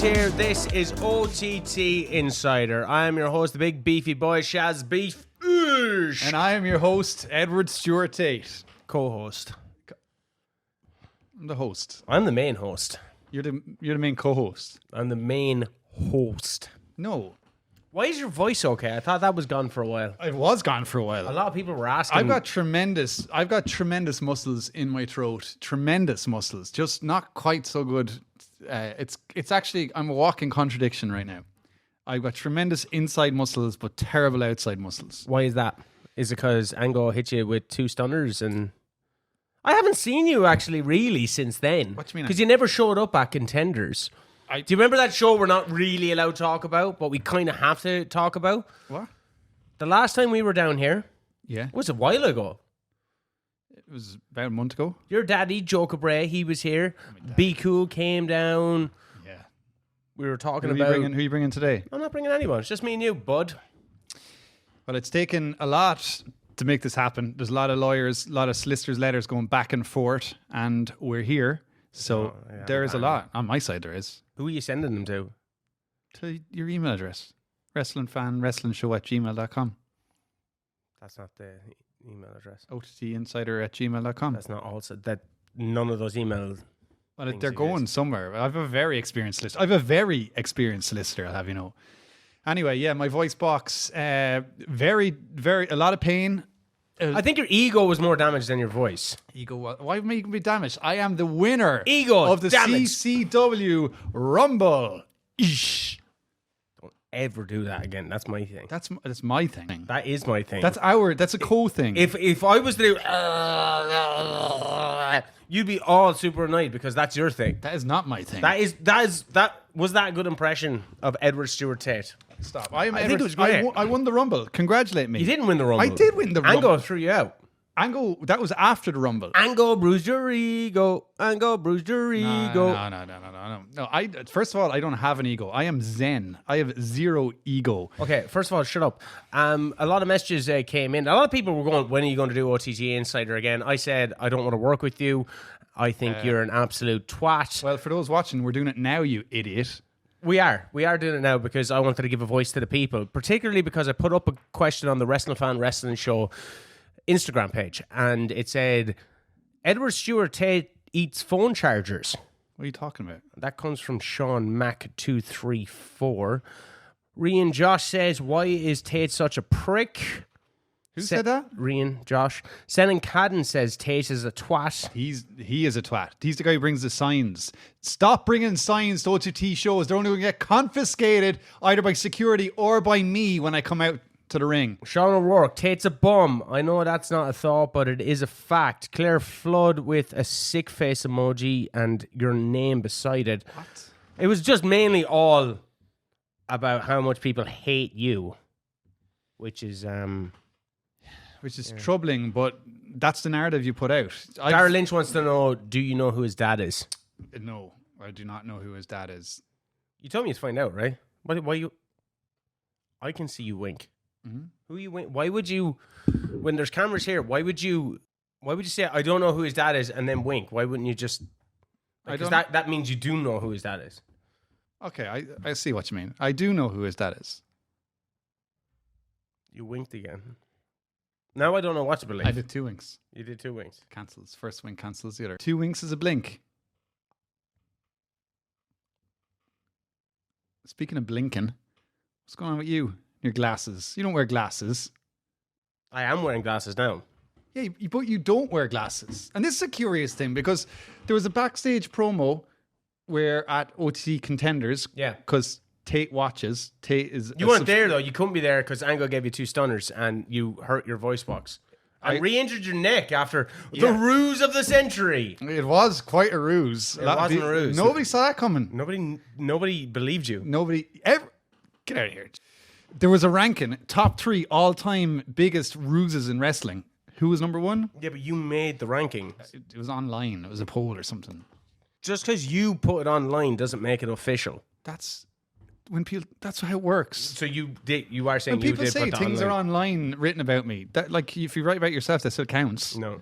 here. This is OTT Insider. I am your host, the big beefy boy, Shaz Beef. And I am your host, Edward Stuart Tate. Co-host. I'm the host. I'm the main host. You're the main co-host. I'm the main host. No. Why is your voice okay? I thought that was gone for a while. It was gone for a while. A lot of people were asking. I've got tremendous muscles in my throat. Tremendous muscles. Just not quite so good. It's actually, I'm a walking contradiction right now. I've got tremendous inside muscles, but terrible outside muscles. Why is that? Is it because Ango hit you with 2 stunners and... I haven't seen you actually really since then. What do you mean? Because you never showed up at Contenders. Do you remember that show we're not really allowed to talk about, but we kind of have to talk about? What? The last time we were down here, Yeah. it was a while ago. It was about a month ago. Your daddy, Joe Cabray, he was here. Be Cool came down. Yeah. We were talking Who about... are you bringing today? I'm not bringing anyone. It's just me and you, bud. Well, it's taken a lot to make this happen. There's a lot of lawyers, a lot of solicitors' letters going back and forth, and we're here. So there is a lot. On my side, there is. Who are you sending them to? To your email address. wrestlingfan@gmail.com. That's not the email address. OTTinsider@gmail.com. That's not also... that. None of those emails... Well, they're going somewhere. I have a very experienced solicitor, I'll have you know. Anyway, yeah, my voice box, very, very, a lot of pain. I think your ego was more damaged than your voice. Ego, why am I going to be damaged? I am the winner Ego of the damaged. CCW Rumble. Eesh. Don't ever do that again. That's my thing. That's my thing. That is my thing. That's a co-thing. If I was to do... you'd be all super annoyed because that's your thing. That is not my thing. Was that a good impression of Edward Stuart Tate? Stop. I think it was great. I won the Rumble. Congratulate me. You didn't win the Rumble. I did win the Rumble. Ango threw you out. Ango, that was after the Rumble. Ango bruised your ego. Ango bruised your ego. No. First of all, I don't have an ego. I am zen. I have zero ego. Okay, first of all, shut up. A lot of messages came in. A lot of people were going, when are you going to do OTT Insider again? I said, I don't want to work with you. I think you're an absolute twat. Well, for those watching, we're doing it now, you idiot. We are doing it now because I wanted to give a voice to the people, particularly because I put up a question on the Wrestling Fan Wrestling Show Instagram page, and it said, Edward Stuart Tate eats phone chargers. What are you talking about? That comes from Sean Mac 234. Rian Josh says, why is Tate such a prick? Who said that? Rian Josh. Senan Cadden says Tate is a twat. He is a twat. He's the guy who brings the signs. Stop bringing signs to OTT shows. They're only going to get confiscated either by security or by me when I come out to the ring. Sean O'Rourke, Tate's a bum. I know that's not a thought, but it is a fact. Claire Flood with a sick face emoji and your name beside it. What? It was just mainly all about how much people hate you, which is troubling, but that's the narrative you put out. Dara Lynch wants to know, do you know who his dad is? No, I do not know who his dad is. You told me to find out, right? Why you... I can see you wink. Mm-hmm. Who you wink? Why would you... When there's cameras here, why would you say, I don't know who his dad is, and then wink? Why wouldn't you just... Because that means you do know who his dad is. Okay, I see what you mean. I do know who his dad is. You winked again. Now I don't know what to believe. I did 2 winks. You did 2 winks. Cancels. First wink cancels the other. 2 winks is a blink. Speaking of blinking, what's going on with you? Your glasses. You don't wear glasses. I am wearing glasses now. Yeah, but you don't wear glasses. And this is a curious thing because there was a backstage promo where at OTT Contenders. Yeah. Because Tate watches. Tate is... You weren't there, though. You couldn't be there because Ango gave you 2 stunners and you hurt your voice box. And re-injured your neck after the ruse of the century. It was quite a ruse. It wasn't a ruse. Nobody saw that coming. Nobody believed you. Nobody ever... Get out of here. There was a ranking. Top 3 all-time biggest ruses in wrestling. Who was number 1? Yeah, but you made the ranking. It was online. It was a poll or something. Just because you put it online doesn't make it official. That's how it works. So you are saying when you people did say put that things online. are online written about me, that like if you write about yourself, that still counts. No.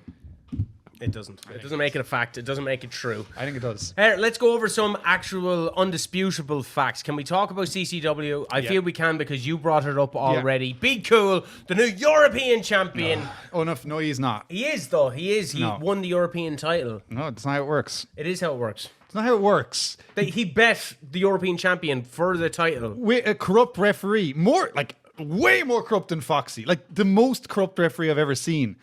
It doesn't. It doesn't make it a fact. It doesn't make it true. I think it does. Let's go over some actual undisputable facts. Can we talk about CCW? I feel we can because you brought it up already. Yeah. Be Cool, the new European champion. Oh, no, he's not. He is, though. He is. He won the European title. No, that's not how it works. It is how it works. It's not how it works. He bet the European champion for the title. With a corrupt referee. Way more corrupt than Foxy. Like, the most corrupt referee I've ever seen.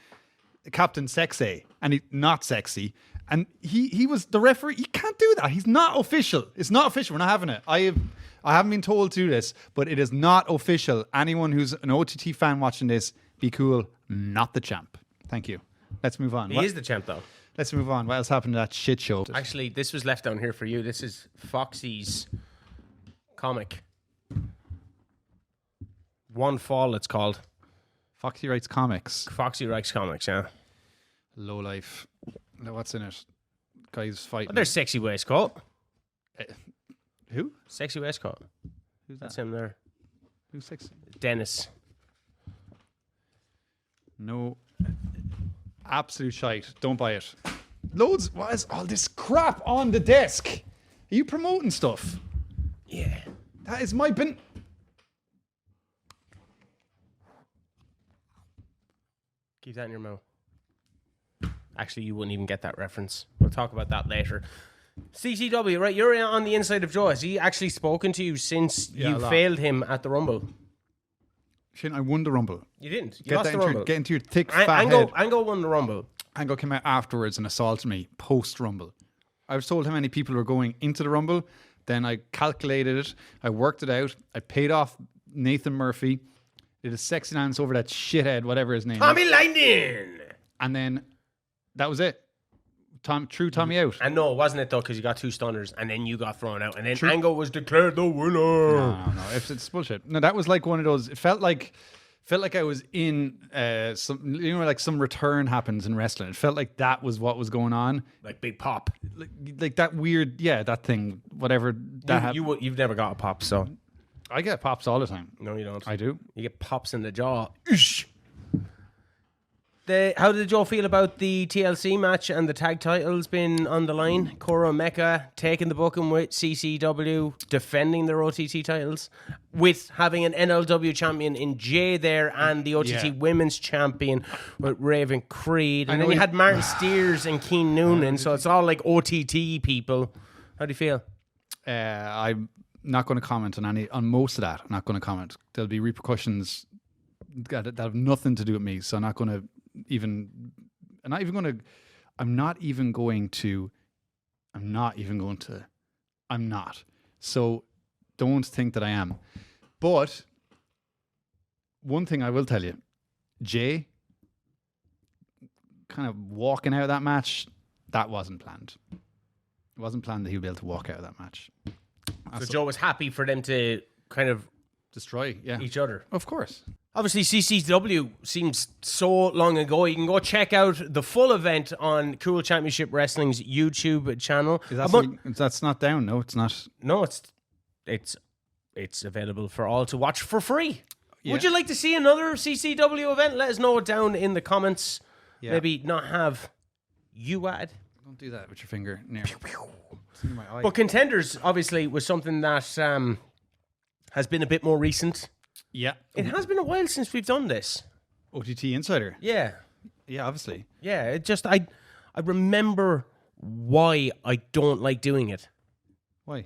Captain Sexy. And he's not sexy. And he was the referee. He can't do that. He's not official. It's not official. We're not having it. I haven't been told to do this, but it is not official. Anyone who's an OTT fan watching this, Be Cool, not the champ. Thank you. Let's move on. He is the champ, though. Let's move on. What else happened to that shit show? Actually, this was left down here for you. This is Foxy's comic. One Fall, it's called. Foxy writes comics. Foxy writes comics, yeah. Low life. Now, what's in it? Guys fighting. Oh, there's Sexy Waistcoat. Who? Sexy Waistcoat. Who's That's that? him there. Who's sexy? Dennis. No. Absolute shite. Don't buy it. Loads. What is all this crap on the desk? Are you promoting stuff? Yeah. That is my bin. Keep that in your mouth. Actually, you wouldn't even get that reference. We'll talk about that later. CCW, right? You're on the inside of Joe. Has he actually spoken to you since you failed him at the Rumble? Shane, I won the Rumble. You didn't. You lost the Rumble. Get into your thick fat head. Ango won the Rumble. Ango came out afterwards and assaulted me post-Rumble. I was told how many people were going into the Rumble. Then I calculated it. I worked it out. I paid off Nathan Murphy. Did a sexy dance over that shithead, whatever his name is. Tommy Lightning! And then that was it. Tommy out. And no, wasn't it though? Because you got 2 stunners, and then you got thrown out, and then Ango was declared the winner. No. It's bullshit. No, that was like one of those. It felt like I was in some. You know, like some return happens in wrestling. It felt like that was what was going on. Like Big Pop. Like that weird, that thing. Whatever that happened. You've never got a pop, so I get pops all the time. no, you don't. I do. You get pops in the jaw. How did Joe feel about the TLC match and the tag titles being on the line? Cora and Mecca taking the booking with CCW, defending their OTT titles, with having an NLW champion in Jay there and the OTT women's champion with Raven Creed. And then you had Martin Steers and Keen Noonan, so it's all like OTT people. How do you feel? I'm not going to comment on most of that. I'm not going to comment. There'll be repercussions that have nothing to do with me, so I'm not going to I'm not even going to. I'm not. So don't think that I am. But one thing I will tell you, Jay kind of walking out of that match, that wasn't planned. It wasn't planned that he would be able to walk out of that match. So Joe was happy for them to kind of destroy each other. Of course. Obviously, CCW seems so long ago. You can go check out the full event on Cool Championship Wrestling's YouTube channel. That's not down. No, it's not. No, it's available for all to watch for free. Yeah. Would you like to see another CCW event? Let us know it down in the comments. Yeah. Maybe not have you add. Don't do that with your finger near. My eye. But Contenders, obviously, was something that has been a bit more recent. Yeah. It has been a while since we've done this. OTT Insider. Yeah. Yeah, obviously. Yeah, it just, I remember why I don't like doing it. Why?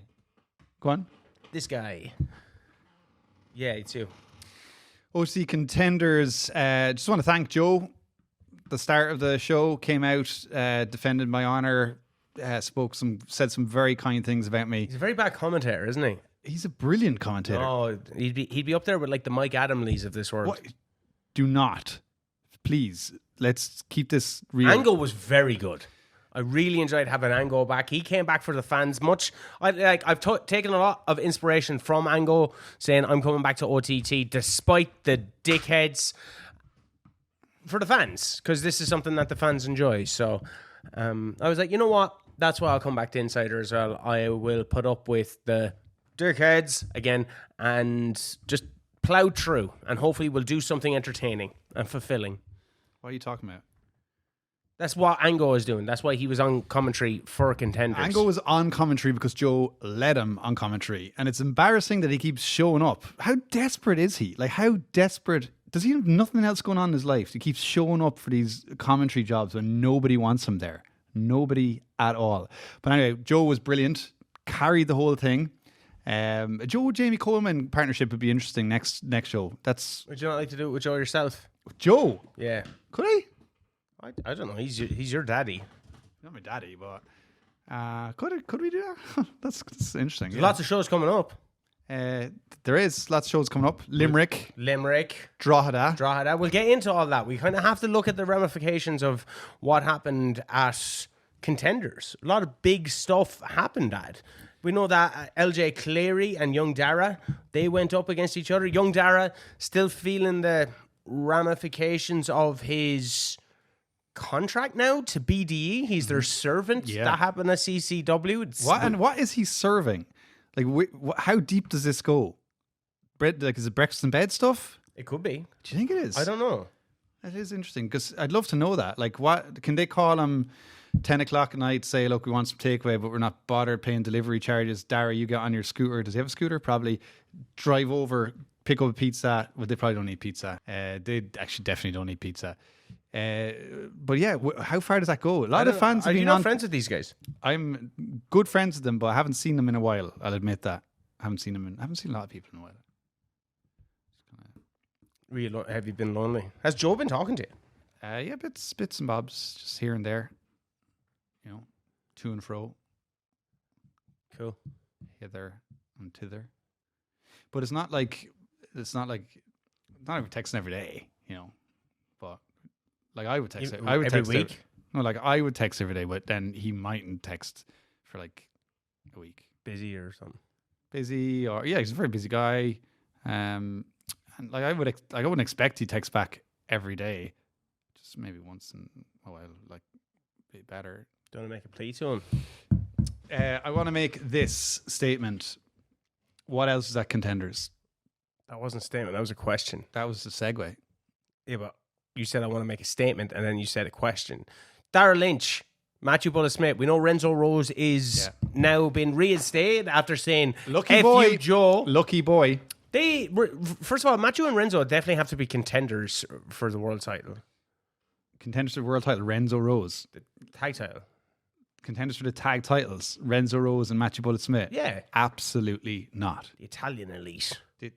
Go on. This guy. Yeah, it's you. OTT Contenders. Just want to thank Joe. The start of the show came out, defended my honor, said some very kind things about me. He's a very bad commentator, isn't he? He's a brilliant commentator. Oh, he'd be up there with like the Mike Adamleys of this world. What? Do not. Please, let's keep this real. Angle was very good. I really enjoyed having Angle back. He came back for the fans much. I've taken a lot of inspiration from Angle, saying I'm coming back to OTT despite the dickheads for the fans, because this is something that the fans enjoy. So I was like, you know what? That's why I'll come back to Insider as well. I will put up with the dickheads again and just plow through, and hopefully we'll do something entertaining and fulfilling. What are you talking about? That's what Ango is doing. That's why he was on commentary for Contenders. Ango was on commentary because Joe led him on commentary. And it's embarrassing that he keeps showing up. How desperate is he? Like, how desperate... Does he have nothing else going on in his life? He keeps showing up for these commentary jobs when nobody wants him there. Nobody at all. But anyway, Joe was brilliant. Carried the whole thing. Joe Jamie Coleman partnership would be interesting next show. Would you not like to do it with Joe yourself? Joe? Yeah. Could I? I don't know. He's your daddy. Not my daddy, but could we do that? That's interesting. There's lots of shows coming up. There is lots of shows coming up. Limerick, Drogheda. We'll get into all that. We kind of have to look at the ramifications of what happened at Contenders. A lot of big stuff happened at. We know that LJ Cleary and Young Dara, they went up against each other. Young Dara still feeling the ramifications of his contract now to BDE. He's their servant. Yeah. That happened at CCW. What is he serving? Like, how deep does this go? Is it breakfast in bed stuff? It could be. Do you think it is? I don't know. That is interesting because I'd love to know that. Like, what can they call him? 10 o'clock at night, say, look, we want some takeaway, but we're not bothered paying delivery charges. Dara, you get on your scooter. Does he have a scooter? Probably. Drive over, pick up a pizza. Well, they probably don't need pizza. They actually definitely don't need pizza. But yeah, how far does that go? A lot of fans have been on. Friends with these guys? I'm good friends with them, but I haven't seen them in a while. I'll admit that. I haven't seen a lot of people in a while. Have you been lonely? Has Joe been talking to you? Yeah, bits and bobs, just here and there. You know, to and fro. Cool. Hither and thither. But it's not like not even texting every day, you know. But like I would text every week. I would text every day, but then he mightn't text for like a week. Busy or something. Busy, or yeah, he's a very busy guy. And like I wouldn't expect he texts back every day. Just maybe once in a while, like be better. Do you want to make a plea to him? I want to make this statement. What else is at Contenders? That wasn't a statement. That was a question. That was the segue. Yeah, but you said I want to make a statement, and then you said a question. Dara Lynch, Matthew Bullet Smith. We know Renzo Rose is now been reinstated after saying, "Lucky boy, you, Joe." Lucky boy. First of all, Matthew and Renzo definitely have to be contenders for the world title. Contenders for the world title, Renzo Rose. The tag title. Contenders for the tag titles, Renzo Rose and Matthew Bullet Smith. Yeah. Absolutely not. The Italian elite. The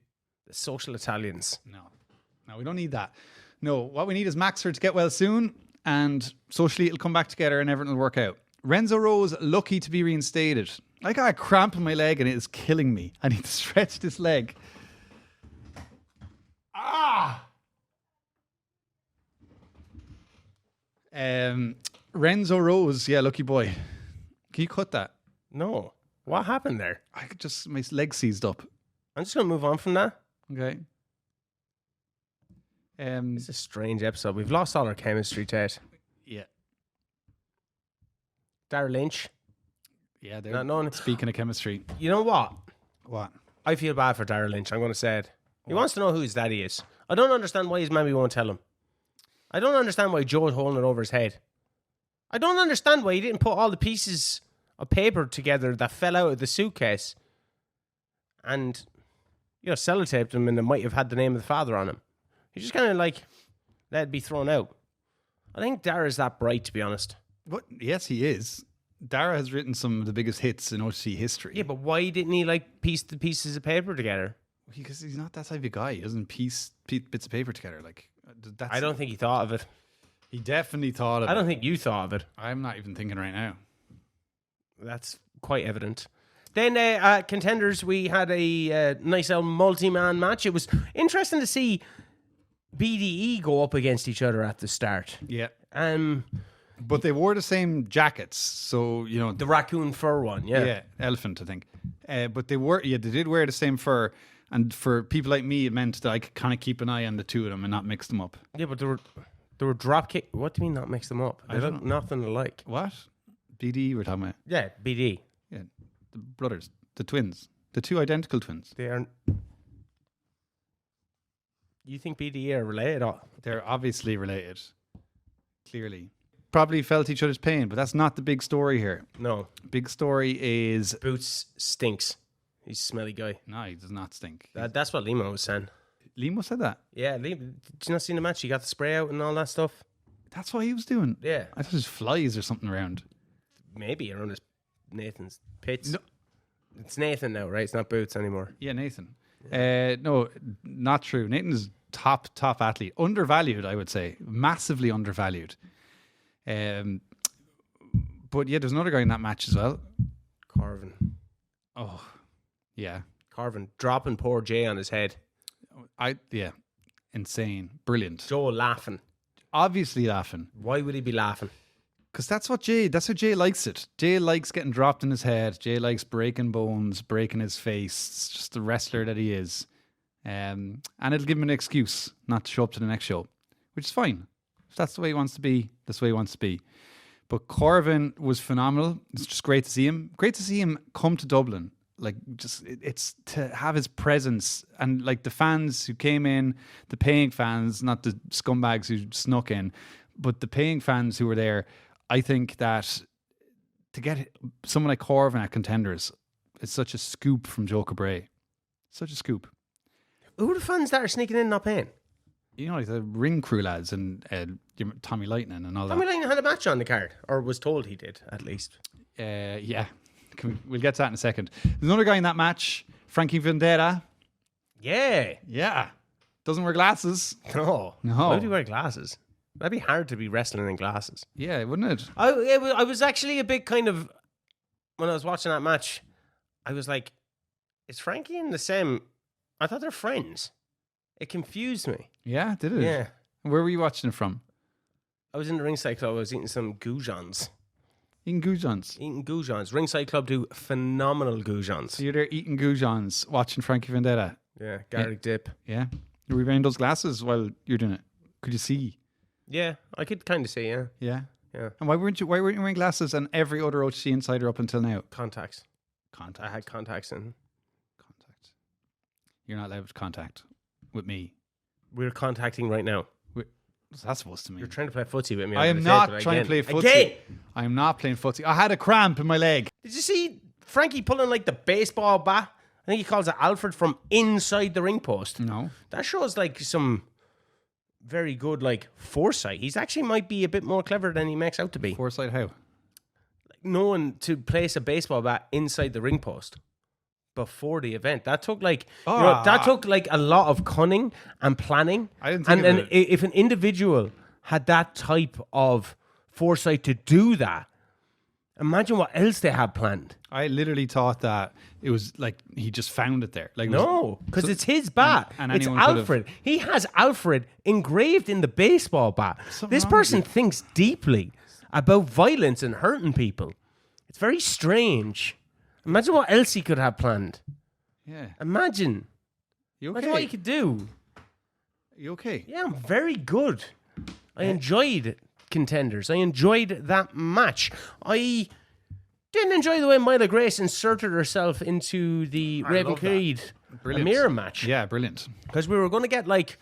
social Italians. No, we don't need that. No, what we need is Maxer to get well soon, and socially it'll come back together and everything will work out. Renzo Rose, lucky to be reinstated. I got a cramp in my leg and it is killing me. I need to stretch this leg. Renzo Rose, yeah, lucky boy. Can you cut that? No. What happened there? My leg seized up. I'm just going to move on from that. Okay. It's a strange episode. We've lost all our chemistry, Tate. Yeah. Dara Lynch. Yeah, they're speaking of chemistry. You know what? What? I feel bad for Dara Lynch. I'm going to say it. He wants to know who his daddy is. I don't understand why his mammy won't tell him. I don't understand why Joe's holding it over his head. I don't understand why he didn't put all the pieces of paper together that fell out of the suitcase and, sellotaped them, and it might have had the name of the father on him. He just kind of let it be thrown out. I think Dara's that bright, to be honest. What? Yes, he is. Dara has written some of the biggest hits in OTT history. Yeah, but why didn't he piece the pieces of paper together? Because he's not that type of guy. He doesn't piece bits of paper together. I don't think he thought of it. He definitely thought of it. I don't think you thought of it. I'm not even thinking right now. That's quite evident. Then at Contenders, we had a nice old multi-man match. It was interesting to see BDE go up against each other at the start. Yeah. But they wore the same jackets, so the raccoon fur one. Yeah, elephant, I think. But they did wear the same fur, and for people like me, it meant that I could kind of keep an eye on the two of them and not mix them up. Yeah, but they were drop kick. What do you mean not mix them up? They look nothing alike. What? BD we're talking about? Yeah, BD. Yeah, the brothers, the twins, the two identical twins. They are. You think BD are related? They're obviously related. Clearly. probably felt each other's pain, but that's not the big story here. No. Big story is Boots stinks. He's a smelly guy. no, he does not stink. That's what Limo was saying. Limo said that. Yeah, did you not see the match? He got the spray out and all that stuff. That's what he was doing. Yeah. I thought there's flies or something around. Maybe around his Nathan's pits. No. It's Nathan now, right? It's not Boots anymore. Yeah, Nathan. No, not true. Nathan's top athlete. Undervalued, I would say. Massively undervalued. But yeah, there's another guy in that match as well. Carvin. Oh, yeah. Carvin dropping poor Jay on his head. Insane. Brilliant. Joe laughing. Obviously laughing. Why would he be laughing? Because that's how Jay likes it. Jay likes getting dropped in his head. Jay likes breaking bones, breaking his face. It's just the wrestler that he is. And it'll give him an excuse not to show up to the next show, which is fine. If that's the way he wants to be, that's the way he wants to be. But Corvin was phenomenal. It's just great to see him. Great to see him come to Dublin. Like, just it's to have his presence, and like the fans who came in, the paying fans, not the scumbags who snuck in, but the paying fans who were there. I think that to get someone like Corvin at Contenders is such a scoop from Joe Cabray. Such a scoop. Who are the fans that are sneaking in not paying? You know, like the ring crew lads and Tommy Lightning and all that. Tommy Lightning had a match on the card, or was told he did, at least. Yeah. We'll get to that in a second. There's another guy in that match, Frankie Vendetta. Yeah. Yeah. Doesn't wear glasses. No. No. Why would he wear glasses? That'd be hard to be wrestling in glasses. Yeah, wouldn't it? I was actually a bit kind of, when I was watching that match, I was like, is Frankie and the Sam, I thought they're friends. It confused me. Yeah, did it? Yeah. Where were you watching it from? I was in the ringside club. I was eating some goujons. Eating goujons. Eating goujons. Ringside club do phenomenal goujons. So you're there eating goujons, watching Frankie Vendetta. Yeah, garlic dip. Yeah. Were you wearing those glasses while you're doing it? Could you see? Yeah, I could kind of see, yeah. Yeah. Yeah. And why weren't you wearing glasses and every other OTT Insider up until now? Contacts. Contact. I had contacts in. Contact. You're not allowed to contact with me. We're contacting right now. What's that supposed to mean? You're trying to play footsie with me. I am not trying to play footsie. Again! I am not playing footsie. I had a cramp in my leg. Did you see Frankie pulling like the baseball bat? I think he calls it Alfred from inside the ring post. No. That shows like some very good like foresight. He's actually might be a bit more clever than he makes out to be. Foresight how? Like knowing to place a baseball bat inside the ring post before the event. That took like that took like a lot of cunning and planning. I didn't think and of it. If an individual had that type of foresight to do that, imagine what else they had planned. I literally thought that it was like he just found it there. Like No, because it's his bat. and It's anyone could've- Alfred. He has Alfred engraved in the baseball bat. Something This wrong with person you. thinks deeply about violence and hurting people. It's very strange. Imagine what else he could have planned. Yeah. Imagine. You Imagine what he okay? could do. You okay? Yeah, I'm very good. I enjoyed Contenders. I enjoyed that match. I didn't enjoy the way Myla Grace inserted herself into the Raven love that. Creed Brilliant. Amira match. Yeah, brilliant. Because we were going to get like,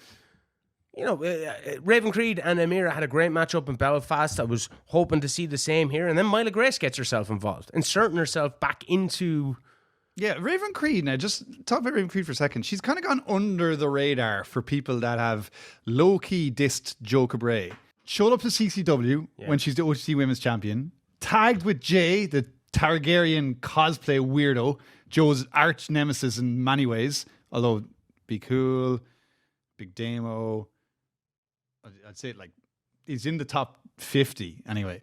you know, Raven Creed and Amira had a great match up in Belfast. I was hoping to see the same here. And then Myla Grace gets herself involved, inserting herself back into... Yeah, Raven Creed. Now, just talk about Raven Creed for a second. She's kind of gone under the radar for people that have low-key dissed Joe Cabray. Showed up to CCW when she's the OTT Women's Champion. Tagged with Jay, the Targaryen cosplay weirdo. Joe's arch nemesis in many ways. Although, be cool, big demo. I'd say like he's in the top 50 anyway.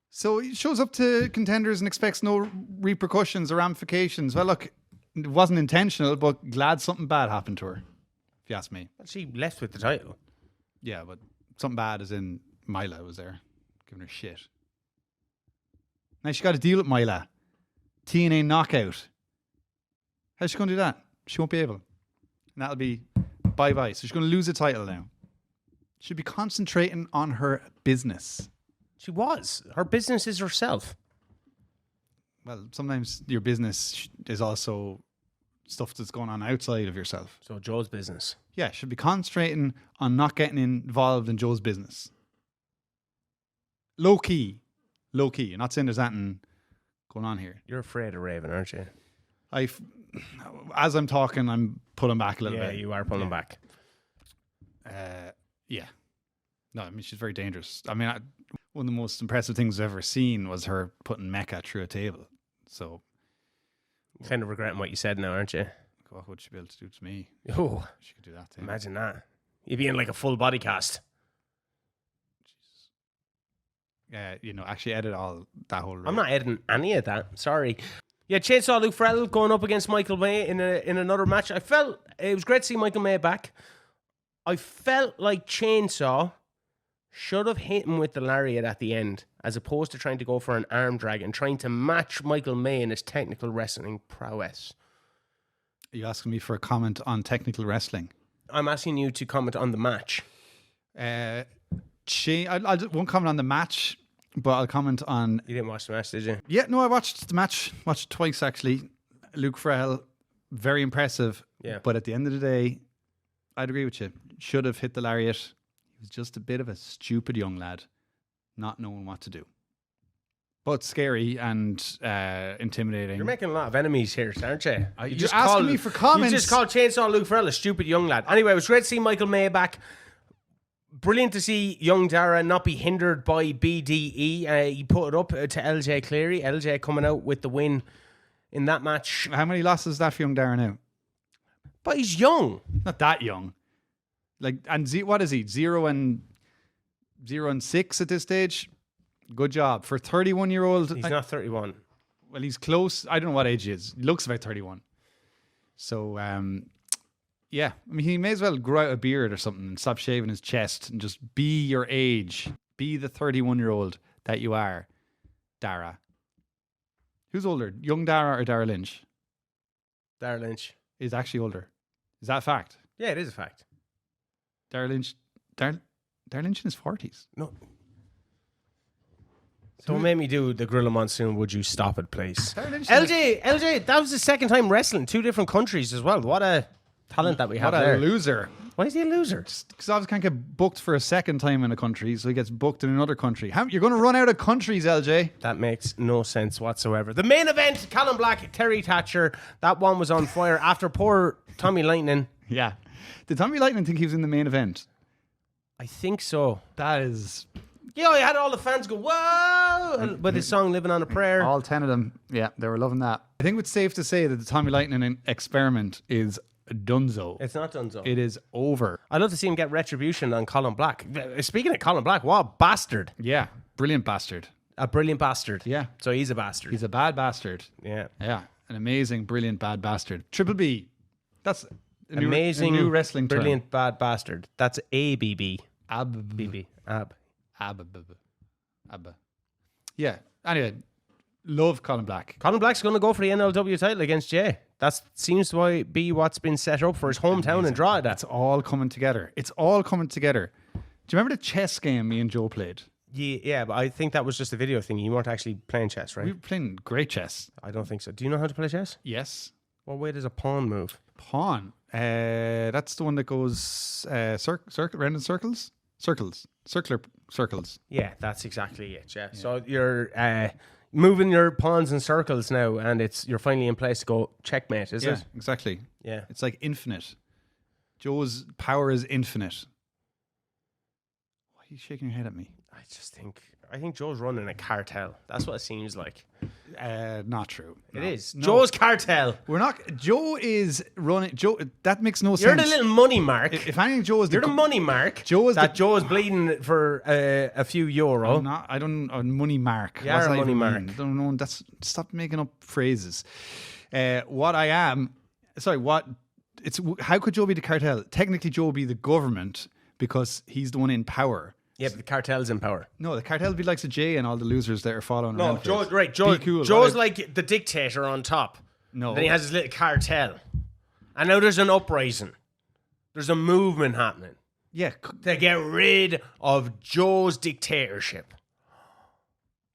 So he shows up to Contenders and expects no repercussions or ramifications. Well, look, it wasn't intentional, but glad something bad happened to her, if you ask me. Well, she left with the title. Yeah, but something bad as in Myla was there, giving her shit. Now she got to deal with Myla. TNA knockout. How's she going to do that? She won't be able. And that'll be bye-bye. So she's going to lose the title now. She'll be concentrating on her business. She was. Her business is herself. Well, sometimes your business is also stuff that's going on outside of yourself. So Joe's business. Yeah, should be concentrating on not getting involved in Joe's business. Low key. I'm not saying there's anything going on here. You're afraid of Raven, aren't you? As I'm talking, I'm pulling back a little bit. Yeah, you are pulling back. Yeah. No, I mean, she's very dangerous. I mean, one of the most impressive things I've ever seen was her putting Mecca through a table. So, Kind of regretting what you said now, aren't you? what would she be able to do to me? Oh, She could do that to me. imagine that. You'd be in like a full body cast. Actually edit all that whole. I'm not editing any of that. Sorry. Yeah, Chainsaw Luke Farrell going up against Michael May in another match. I felt it was great to see Michael May back. I felt like Chainsaw should have hit him with the lariat at the end, as opposed to trying to go for an arm drag and trying to match Michael May in his technical wrestling prowess. Are you asking me for a comment on technical wrestling? I'm asking you to comment on the match. I won't comment on the match, but I'll comment on. You didn't watch the match, did you? Yeah, no, I watched the match. Watched it twice actually. Luke Farrell, very impressive. Yeah. But at the end of the day, I'd agree with you. Should have hit the lariat. He was just a bit of a stupid young lad, not knowing what to do. But scary and intimidating. You're making a lot of enemies here, aren't you? You're asking me for comments. You just called Chainsaw Luke Farrell a stupid young lad. Anyway, it was great to see Michael May back. Brilliant to see young Dara not be hindered by BDE. He put it up to LJ Cleary. LJ coming out with the win in that match. How many losses is that for young Dara now? But he's young. Not that young. What is he? 0-6 at this stage. Good job for 31-year-old. He's not 31. Well, he's close. I don't know what age he is. He looks about 31. So, yeah. I mean, he may as well grow out a beard or something and stop shaving his chest and just be your age. Be the 31-year-old that you are, Dara. Who's older, young Dara or Dara Lynch? Dara Lynch is actually older. Is that a fact? Yeah, it is a fact. Dara Lynch in his 40s. No. Don't make me do the Gorilla Monsoon. Would you stop it, please? LJ, that was the second time wrestling 2 different countries as well. What a talent that we have there. What a loser. Why is he a loser? Because obviously can't get booked for a second time in a country, so he gets booked in another country. You're going to run out of countries, LJ. That makes no sense whatsoever. The main event, Calum Black, Terry Thatcher. That one was on fire after poor Tommy Lightning. Yeah. Did Tommy Lightning think he was in the main event? I think so. That is... Yeah, I had all the fans go, whoa! With his song Living on a Prayer. All 10 of them. Yeah, they were loving that. I think it's safe to say that the Tommy Lightning experiment is donezo. It's not donezo. It is over. I'd love to see him get retribution on Colin Black. Speaking of Colin Black, what a bastard. Yeah, brilliant bastard. A brilliant bastard. Yeah. So he's a bastard. He's a bad bastard. Yeah. Yeah, an amazing, brilliant, bad bastard. Triple B. That's a amazing, new wrestling brilliant, term. bad bastard. That's ABB. BB. Ab. Yeah. Anyway, love Colin Black. Colin Black's going to go for the NLW title against Jay. That seems to be what's been set up for his hometown in Drogheda. It's all coming together. It's all coming together. Do you remember the chess game me and Joe played? Yeah, but I think that was just a video thing. You weren't actually playing chess, right? We were playing great chess. I don't think so. Do you know how to play chess? Yes. What way does a pawn move? Pawn. That's the one that goes round in circles. Circular circles. Yeah, that's exactly it. Yeah. So you're moving your pawns in circles now, and you're finally in place to go checkmate. Is it? Exactly. Yeah. It's like infinite. Joe's power is infinite. Why are you shaking your head at me? I think Joe's running a cartel. That's what it seems like. Not true. It is. No. Joe's cartel. We're not. Joe is running. Joe. That makes no sense. You're the little money mark. If anything, Joe is You're the money mark. Joe is Joe's bleeding for a few euro. I don't. A money mark. You are a money mark. I don't know. Stop making up phrases. What I am. Sorry. What? How could Joe be the cartel? Technically, Joe would be the government because he's the one in power. Yeah, but the cartel's in power. No, the cartel would be like Jay and all the losers that are following around. No, Joe's like the dictator on top. No. Then he has his little cartel. And now there's an uprising. There's a movement happening. Yeah. To get rid of Joe's dictatorship.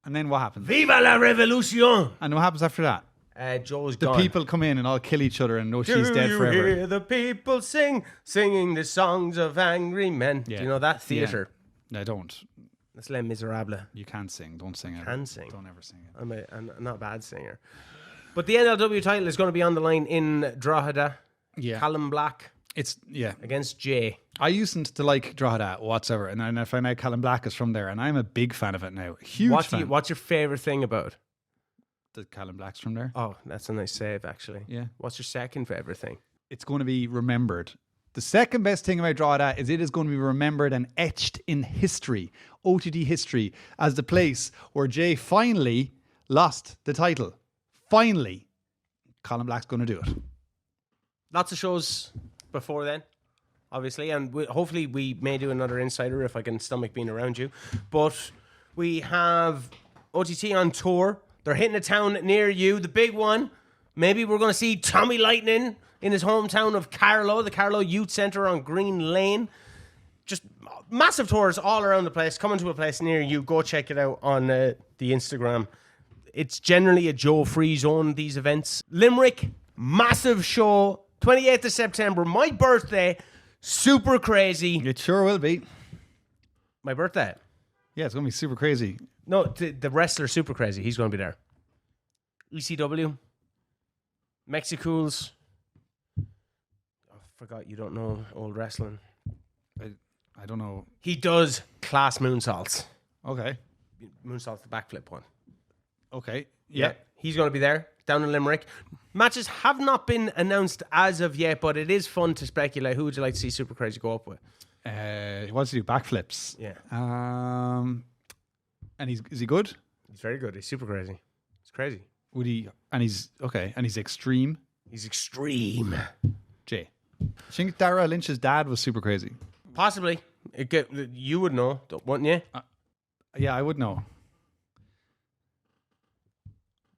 And then what happens? Viva la revolution! And what happens after that? Joe's the gone. people come in and all kill each other and know she's dead forever. Do you hear the people singing the songs of angry men? Yeah. Do you know that theatre? Yeah. I don't. That's Les Miserables. You can't sing. Don't sing it. Can sing. Don't ever sing it. I'm not a bad singer. But the NLW title is going to be on the line in Drogheda. Yeah. Calum Black against Jay. I used to like Drogheda whatsoever, and then I found out Calum Black is from there, and I'm a big fan of it now. Huge fan. What's your favourite thing about it? That Calum Black's from there. Oh, that's a nice save, actually. Yeah. What's your second favourite thing? It's going to be remembered. The second best thing about Drogheda is it is going to be remembered and etched in history, OTT history, as the place where Jay finally lost the title. Finally. Calum Black's going to do it. Lots of shows before then, obviously, and hopefully we may do another Insider if I can stomach being around you. But we have OTT on tour. They're hitting a town near you, the big one. Maybe we're going to see Tommy Lightning in his hometown of Carlow, the Carlow Youth Centre on Green Lane. Just massive tours all around the place. Coming to a place near you. Go check it out on the Instagram. It's generally a Joe free zone, these events. Limerick, massive show. 28th of September, my birthday. Super crazy. It sure will be. My birthday? Yeah, it's going to be super crazy. No, the wrestler Super Crazy. He's going to be there. ECW. Mexicools. I forgot you don't know old wrestling. I don't know. He does class moonsaults. Okay. Moonsault's the backflip one. Okay. Yeah. He's going to be there down in Limerick. Matches have not been announced as of yet, but it is fun to speculate. Who would you like to see Super Crazy go up with? He wants to do backflips. Yeah. And is he good? He's very good. He's super crazy. It's crazy. Would he? And he's okay. And he's extreme. He's extreme. Jay. I think Dara Lynch's dad was super crazy. Possibly. You would know, wouldn't you? Yeah, I would know.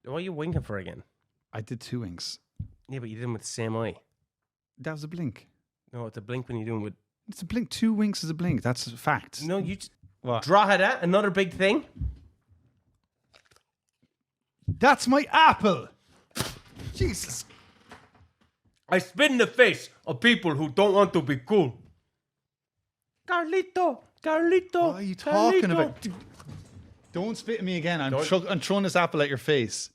What are you winking for again? I did 2 winks. Yeah, but you did them with the same eye. That was a blink. No, it's a blink when you're doing with... It's a blink. 2 winks is a blink. That's a fact. No, you... What? Drogheda, another big thing. That's my apple. Jesus. I spit in the face of people who don't want to be cool. Carlito. What are you talking about? Dude, don't spit at me again. I'm throwing this apple at your face.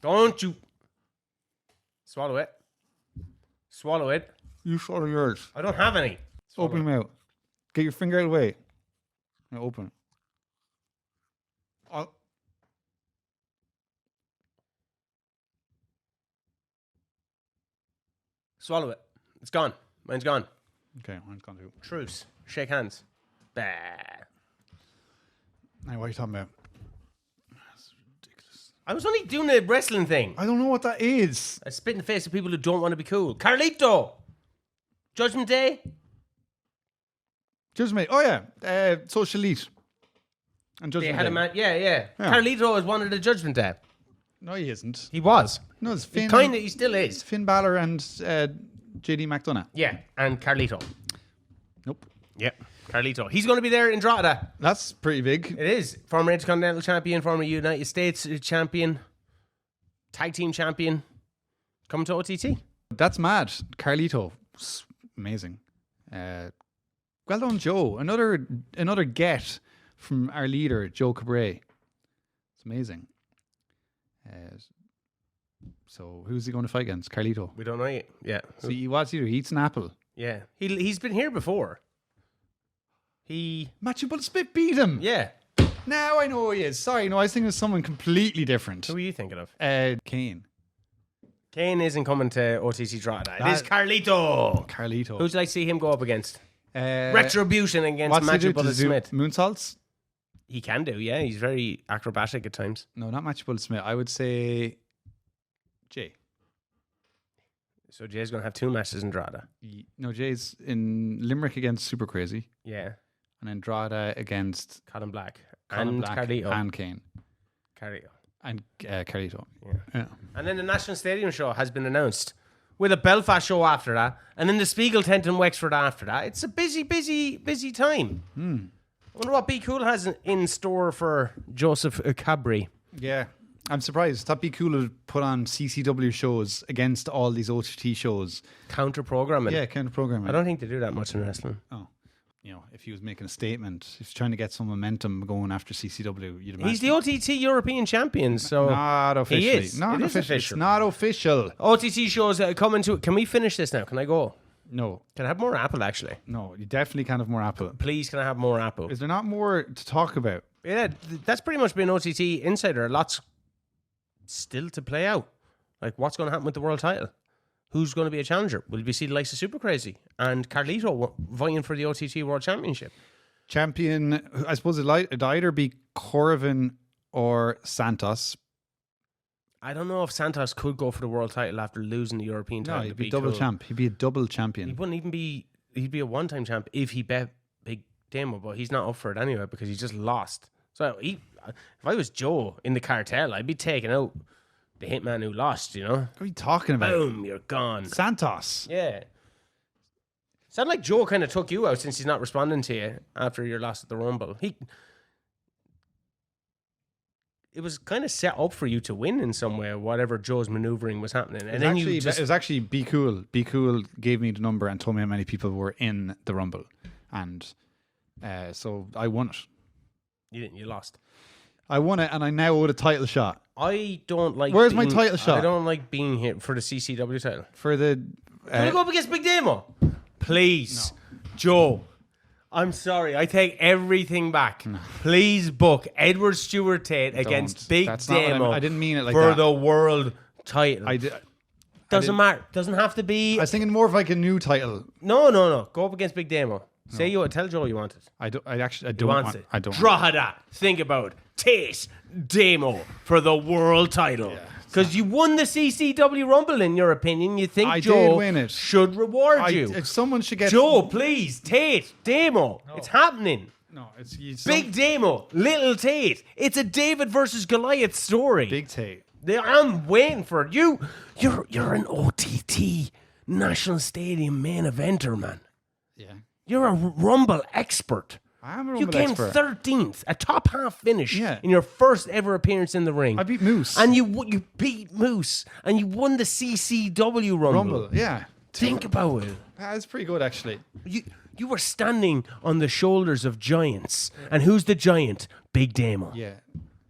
Don't you... Swallow it. Swallow it. You swallow yours. I don't have any. Open your mouth. Get your finger out of the way. Now open it. Swallow it. It's gone. Mine's gone. Okay, mine's gone too. Truce. Shake hands. Bah. Now, what are you talking about? That's ridiculous. I was only doing a wrestling thing. I don't know what that is. I spit in the face of people who don't want to be cool. Carlito! Judgment Day? Judgment Day. Oh, yeah. Social Elite. And Judgment They had Day. a man. Yeah. Carlito is one of the Judgment Day. No, he isn't. He was. No, it's Finn. He still is. Finn Balor and JD McDonough. Yeah, and Carlito. Nope. Yeah, Carlito. He's going to be there in Drogheda. That's pretty big. It is. Former Intercontinental Champion, former United States Champion, Tag Team Champion. Coming to OTT. That's mad. Carlito. Amazing. Well done, Joe. Another get from our leader, Joe Cabray. It's amazing. So who's he going to fight against? Carlito. We don't know yet. Yeah. So what's he do? He eats an apple. Yeah. He's been here before. Matchable Spit beat him. Yeah. Now I know who he is. Sorry, no, I was thinking of someone completely different. Who are you thinking of? Kane. Kane isn't coming to OTT Drogheda. It is Carlito. Carlito. Who'd you like to see him go up against? Retribution against Matchable Smith. Moonsaults? He can do, yeah. He's very acrobatic at times. No, not Matchable Smith. I would say Jay. So Jay's going to have 2 matches in Drogheda. No, Jay's in Limerick against Super Crazy. Yeah. And then Drogheda against Calum Black. Calum And Black Carlito. and Kane. Carlito. And Carlito. Yeah. And then the National Stadium show has been announced with a Belfast show after that. And then the Spiegel tent in Wexford after that. It's a busy time. I wonder what Be Cool has in store for Joseph Cabray. Yeah. I'm surprised. That'd be cool to put on CCW shows against all these OTT shows. Counter programming. Yeah, counter programming. I don't think they do that much in wrestling. Oh. You know, if he was making a statement, if he's trying to get some momentum going after CCW, you'd imagine. He's the OTT European champion, so not officially. He is. Not It is official. official. It's not official. OTT shows coming to it. Can we finish this now? Can I go? No, Can I have more Apple, actually? no, you definitely can't have more Apple. Please, can I have more Apple? Is there not more to talk about? Yeah, that's pretty much been OTT Insider. Lots still to play out. Like, what's going to happen with the world title? Who's going to be a challenger? Will we see the likes of Super Crazy and Carlito vying for the OTT World Championship? Champion, I suppose it'd either be Corvin or Santos. I don't know if Santos could go for the world title after losing the European title. No, he'd to be beat double Cool. champ. He'd be a double He champion. wouldn't even be. He'd be a one-time champ if he bet Big Damo, but he's not up for it anyway because he just lost. So if I was Joe in the cartel, I'd be taking out the hitman who lost. You know, What are you talking about? boom, you're gone. Santos. Yeah. Sound like Joe kind of took you out since he's not responding to you after your loss at the Rumble. It was kind of set up for you to win in some way, whatever Joe's maneuvering was happening. And then you just... It was actually Be Cool. Be Cool gave me the number and told me how many people were in the Rumble. And so I won it. You didn't, you lost. I won it and I now owe the title shot. I don't like... Where's my title shot? I don't like being here for the CCW title. For the... Can I go up against Big Damo? Please. No. Joe, I'm sorry. I take everything back. No. Please book Edward Stuart Tate against Big Damo. I didn't mean it like for that. the world title. Doesn't matter. Doesn't have to be... I was thinking more of like a new title. No. Go up against Big Damo. Say you tell Joe you want it. I don't He wants want it. I don't. Drogheda. Think about it. Tate Damo for the world title. Because you won the CCW Rumble, in your opinion. You think I Joe did win it. should reward you. If someone should get... Joe, please. Tate. Damo. No. It's happening. No, it's... Big Damo. Little Tate. It's a David versus Goliath story. Big Tate. I'm waiting for it. You're an OTT National Stadium main eventer, man. Yeah. You're a Rumble expert. I'm a You Rumble came expert. 13th, a top half finish in your first ever appearance in the ring. I beat Moose. And you beat Moose. And you won the CCW Rumble. Yeah. Think about it. That's pretty good, actually. You were standing on the shoulders of giants. And who's the giant? Big Damo. Yeah.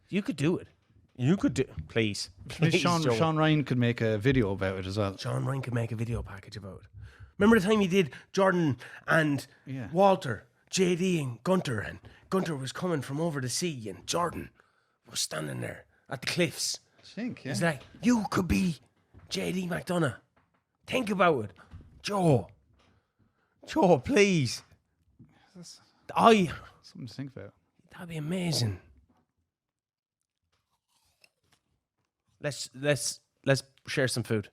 You could do it. You could do it. Please. Sean Ryan could make a video about it as well. Sean Ryan could make a video package about it. Remember the time he did Jordan and Walter, JD and Gunter, and Gunter was coming from over the sea and Jordan was standing there at the cliffs. He's like, you could be JD McDonough. Think about it. Joe, please. Something to think about. That'd be amazing. Let's share some food.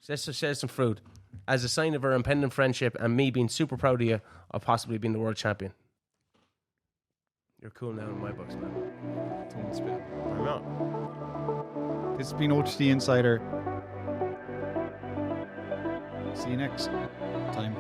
Let's share some food. As a sign of our impending friendship and me being super proud of you of possibly being the world champion. You're cool now in my books, man. Don't spit. I'm not. This has been OTT Insider. See you next time.